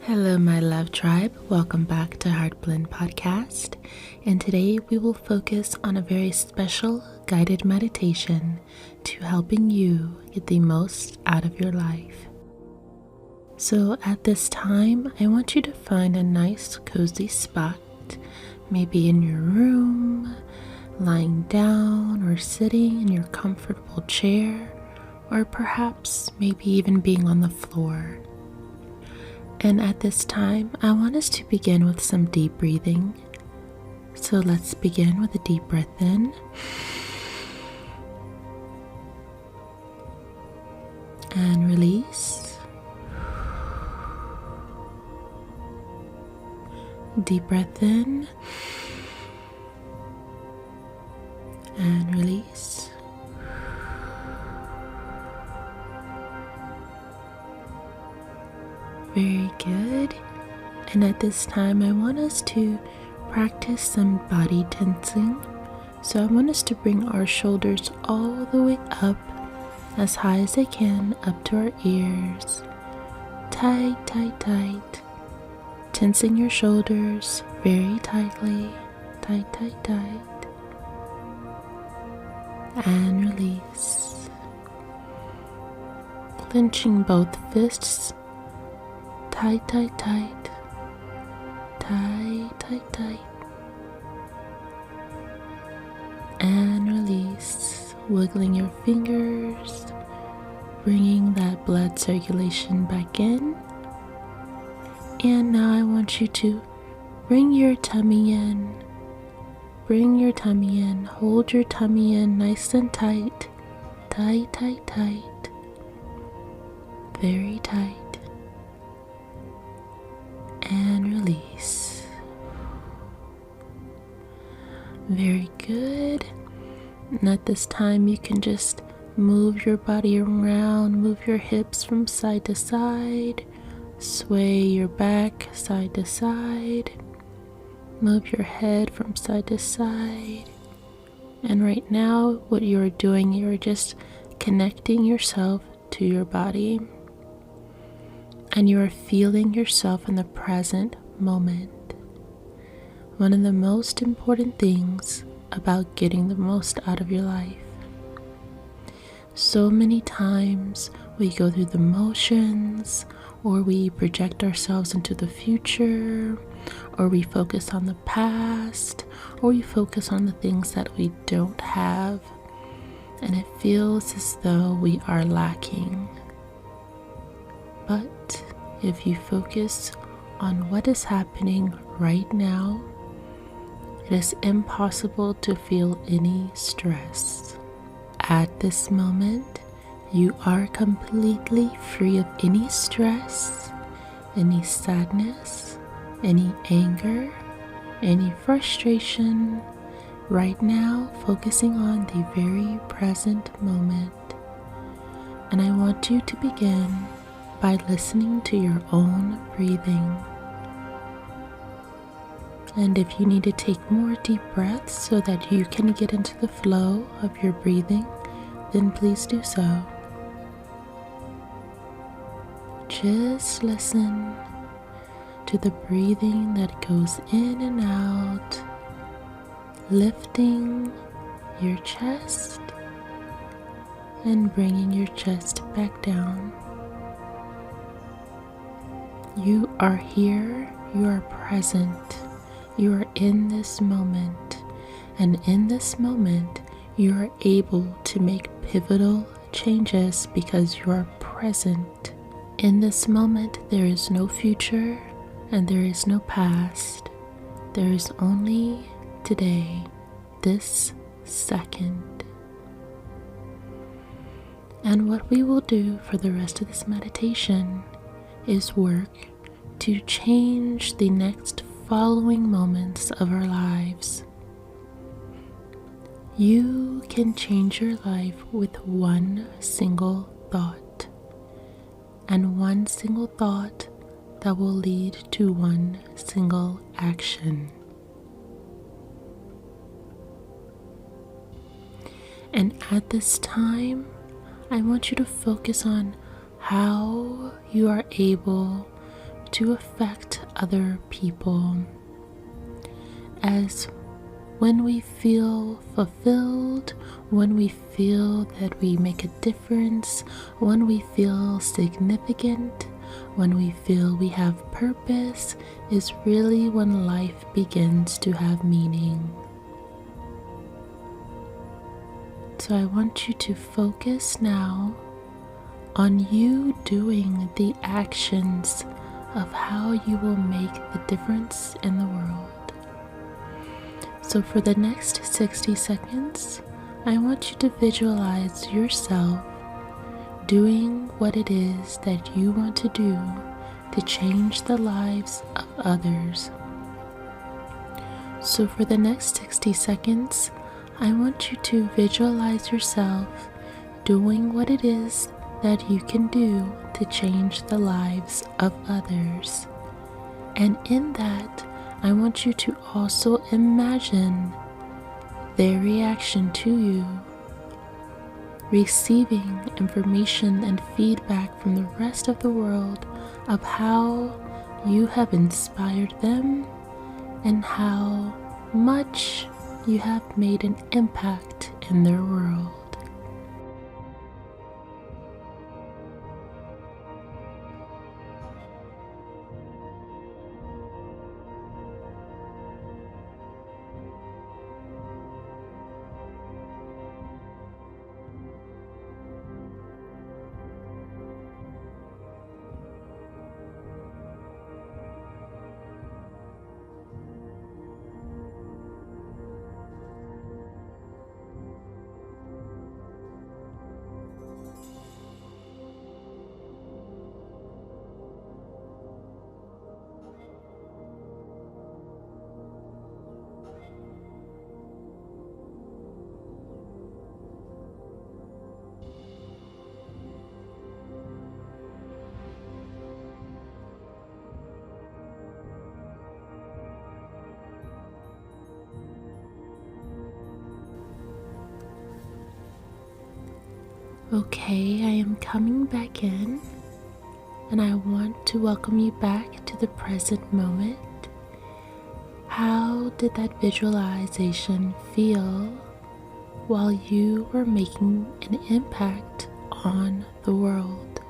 Hello, my love tribe. Welcome back to HeartBlend Podcast. And today we will focus on a very special guided meditation to helping you get the most out of your life. So at this time, I want you to find a nice cozy spot, maybe in your room, lying down or sitting in your comfortable chair, or perhaps maybe even being on the floor. And at this time, I want us to begin with some deep breathing. So let's begin with a deep breath in. And release. Deep breath in. And release. Very good. And at this time, I want us to practice some body tensing. So I want us to bring our shoulders all the way up, as high as they can, up to our ears. Tight, tight, tight. Tensing your shoulders very tightly. Tight, tight, tight. And release. Clenching both fists. Tight, tight, tight. Tight, tight, tight. And release. Wiggling your fingers. Bringing that blood circulation back in. And now I want you to bring your tummy in. Bring your tummy in. Hold your tummy in nice and tight. Tight, tight, tight. Very tight. And release. Very good. And at this time, you can just move your body around, move your hips from side to side, sway your back side to side, move your head from side to side. And right now, what you're doing, you're just connecting yourself to your body. And you are feeling yourself in the present moment. One of the most important things about getting the most out of your life. So many times we go through the motions, or we project ourselves into the future, or we focus on the past, or we focus on the things that we don't have, and it feels as though we are lacking. But if you focus on what is happening right now, it is impossible to feel any stress. At this moment, you are completely free of any stress, any sadness, any anger, any frustration. Right now, focusing on the very present moment. And I want you to begin by listening to your own breathing. And if you need to take more deep breaths so that you can get into the flow of your breathing, then please do so. Just listen to the breathing that goes in and out, lifting your chest and bringing your chest back down. You are here, you are present, you are in this moment, and in this moment, you are able to make pivotal changes because you are present. In this moment, there is no future and there is no past. There is only today, this second. And what we will do for the rest of this meditation is work to change the next following moments of our lives. You can change your life with one single thought, and one single thought that will lead to one single action. And at this time, I want you to focus on how you are able to affect other people. As when we feel fulfilled, when we feel that we make a difference, when we feel significant, when we feel we have purpose, is really when life begins to have meaning. So I want you to focus now on you doing the actions of how you will make the difference in the world. So for the next 60 seconds, I want you to visualize yourself doing what it is that you want to do to change the lives of others. So for the next 60 seconds, I want you to visualize yourself doing what it is that you can do to change the lives of others. And in that, I want you to also imagine their reaction to you, receiving information and feedback from the rest of the world of how you have inspired them and how much you have made an impact in their world. Okay, I am coming back in, and I want to welcome you back to the present moment. How did that visualization feel while you were making an impact on the world?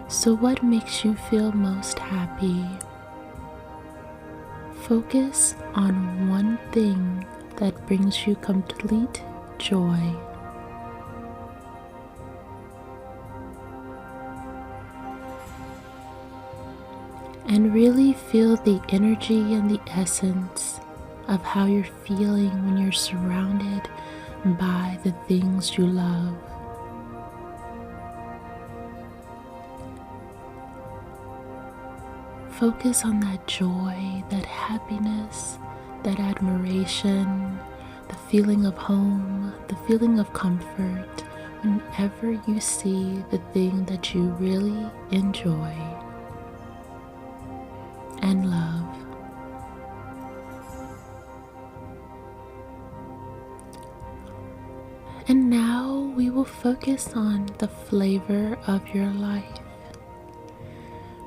So what makes you feel most happy? Focus on one thing that brings you complete joy. And really feel the energy and the essence of how you're feeling when you're surrounded by the things you love. Focus on that joy, that happiness, that admiration, the feeling of home, the feeling of comfort whenever you see the thing that you really enjoy and love. And now we will focus on the flavor of your life.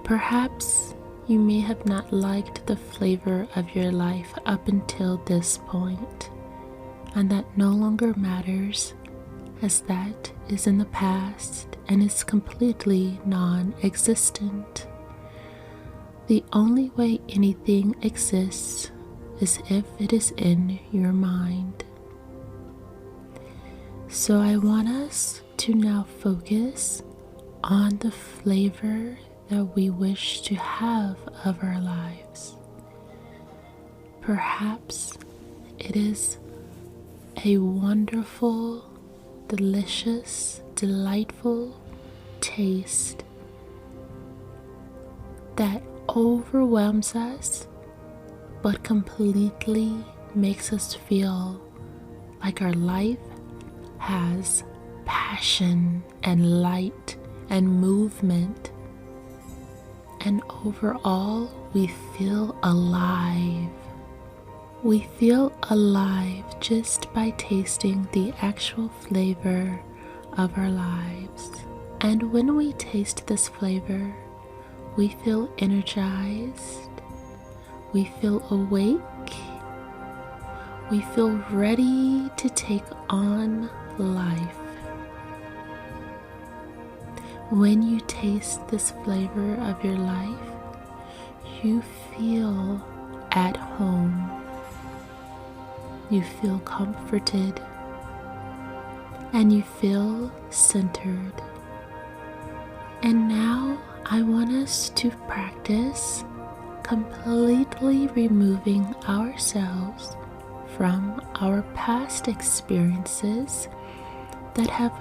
Perhaps you may have not liked the flavor of your life up until this point, and that no longer matters, as that is in the past and is completely non-existent. The only way anything exists is if it is in your mind. So I want us to now focus on the flavor that we wish to have of our lives. Perhaps it is a wonderful, delicious, delightful taste that overwhelms us but completely makes us feel like our life has passion and light and movement, and overall we feel alive. We feel alive just by tasting the actual flavor of our lives. And when we taste this flavor, we feel energized, we feel awake, we feel ready to take on life. When you taste this flavor of your life, you feel at home. You feel comforted, and you feel centered. And now I want us to practice completely removing ourselves from our past experiences that have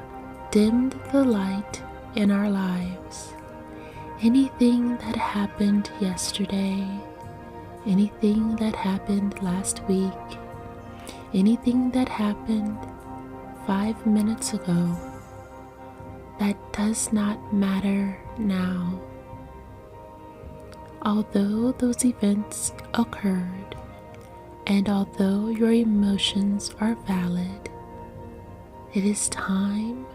dimmed the light in our lives. Anything that happened yesterday, anything that happened last week, anything that happened 5 minutes ago, that does not matter now. Although those events occurred, and although your emotions are valid, it is time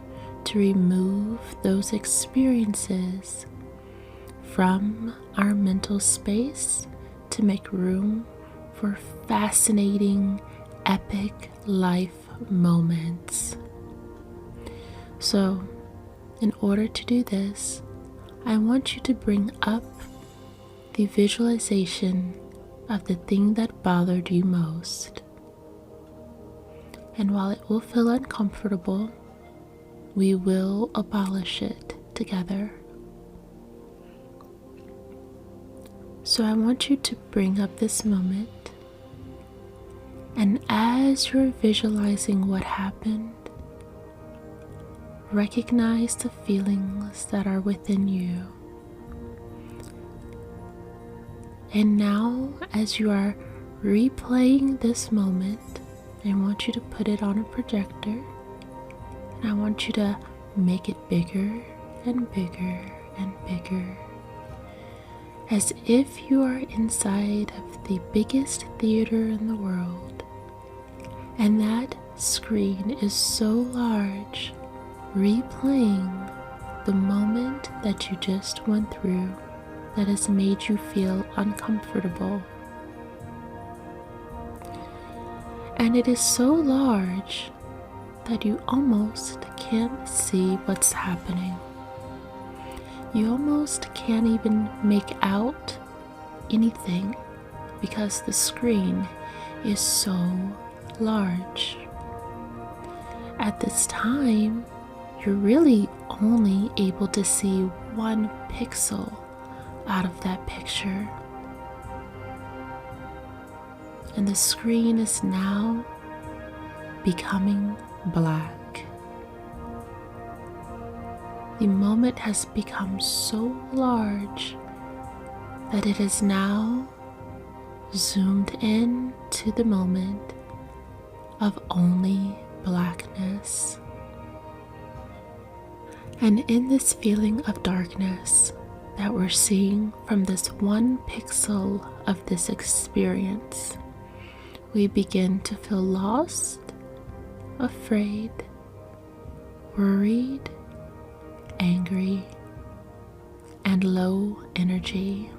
to remove those experiences from our mental space to make room for fascinating, epic life moments. So, in order to do this, I want you to bring up the visualization of the thing that bothered you most. And while it will feel uncomfortable, we will abolish it together. So I want you to bring up this moment, and as you're visualizing what happened, recognize the feelings that are within you. And now, as you are replaying this moment, I want you to put it on a projector, and I want you to make it bigger and bigger and bigger, as if you are inside of the biggest theater in the world, and that screen is so large, replaying the moment that you just went through that has made you feel uncomfortable. And it is so large that you almost can't see what's happening. You almost can't even make out anything because the screen is so large. At this time, you're really only able to see 1 pixel out of that picture. And the screen is now becoming black. The moment has become so large that it is now zoomed in to the moment of only blackness. And in this feeling of darkness that we're seeing from this 1 pixel of this experience, we begin to feel lost, afraid, worried, angry, and low energy.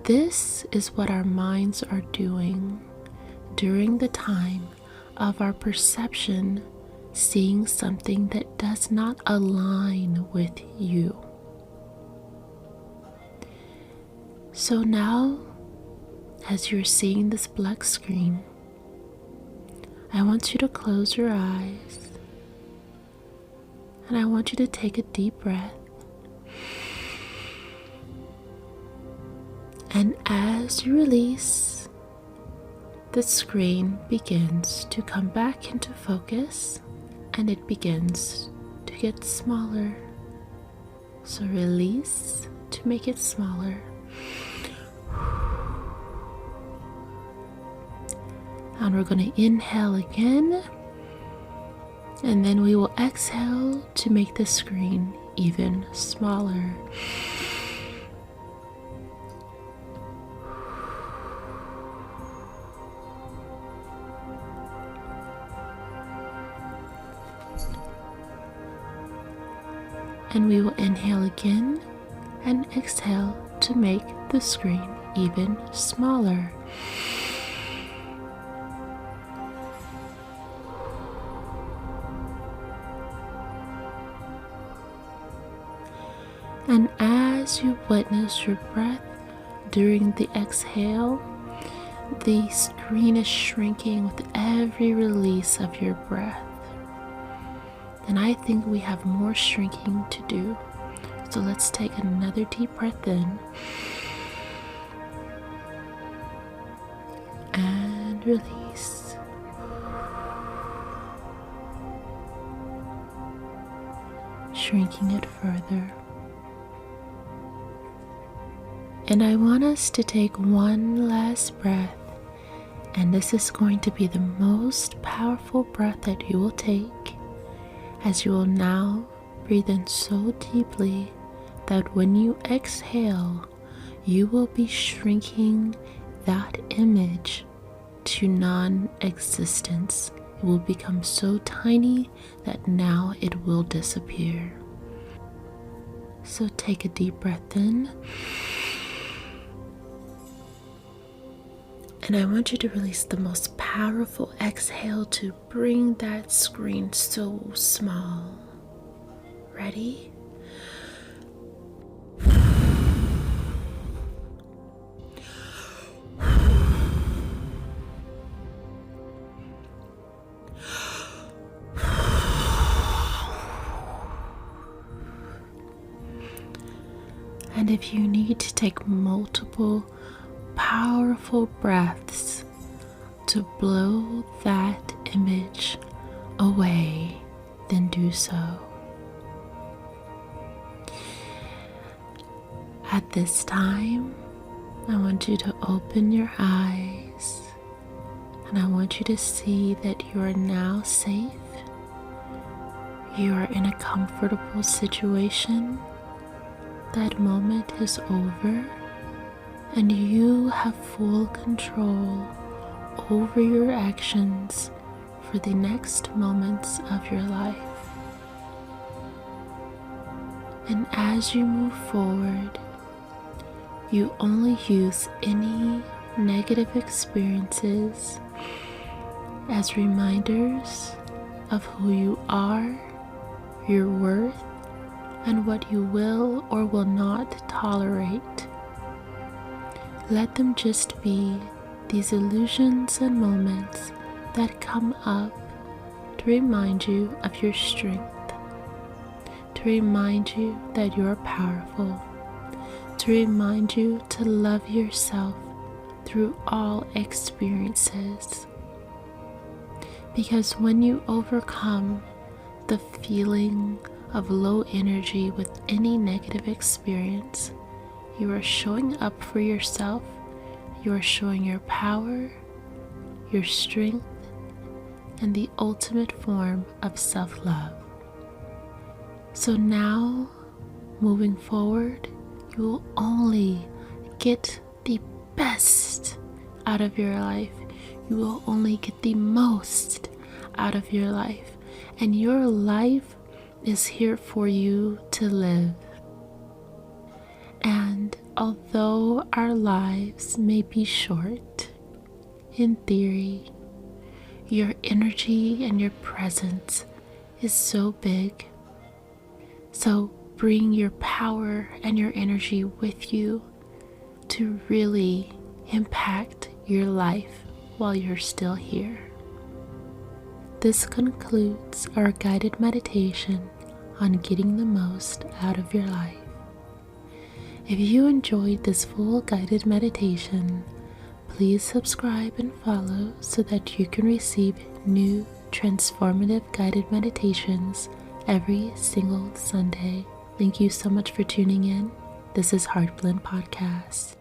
This is what our minds are doing during the time of our perception seeing something that does not align with you. So now, as you're seeing this black screen, I want you to close your eyes, and I want you to take a deep breath. And as you release, the screen begins to come back into focus, and it begins to get smaller. So release to make it smaller. And we're going to inhale again, and then we will exhale to make the screen even smaller. And we will inhale again and exhale to make the screen even smaller. And as you witness your breath during the exhale, the screen is shrinking with every release of your breath. And I think we have more shrinking to do. So let's take another deep breath in. And release. Shrinking it further. And I want us to take one last breath, and this is going to be the most powerful breath that you will take, as you will now breathe in so deeply that when you exhale, you will be shrinking that image to non-existence. It will become so tiny that now it will disappear. So take a deep breath in. And I want you to release the most powerful exhale to bring that screen so small. Ready? And if you need to take multiple powerful breaths to blow that image away, then do so. At this time, I want you to open your eyes, and I want you to see that you are now safe. You are in a comfortable situation. That moment is over. And you have full control over your actions for the next moments of your life. And as you move forward, you only use any negative experiences as reminders of who you are, your worth, and what you will or will not tolerate. Let them just be these illusions and moments that come up to remind you of your strength, to remind you that you are powerful, to remind you to love yourself through all experiences. Because when you overcome the feeling of low energy with any negative experience, you are showing up for yourself. You are showing your power, your strength, and the ultimate form of self-love. So now, moving forward, you will only get the best out of your life. You will only get the most out of your life. And your life is here for you to live. And although our lives may be short, in theory, your energy and your presence is so big. So bring your power and your energy with you to really impact your life while you're still here. This concludes our guided meditation on getting the most out of your life. If you enjoyed this full guided meditation, please subscribe and follow so that you can receive new transformative guided meditations every single Sunday. Thank you so much for tuning in. This is HeartBlend Podcast.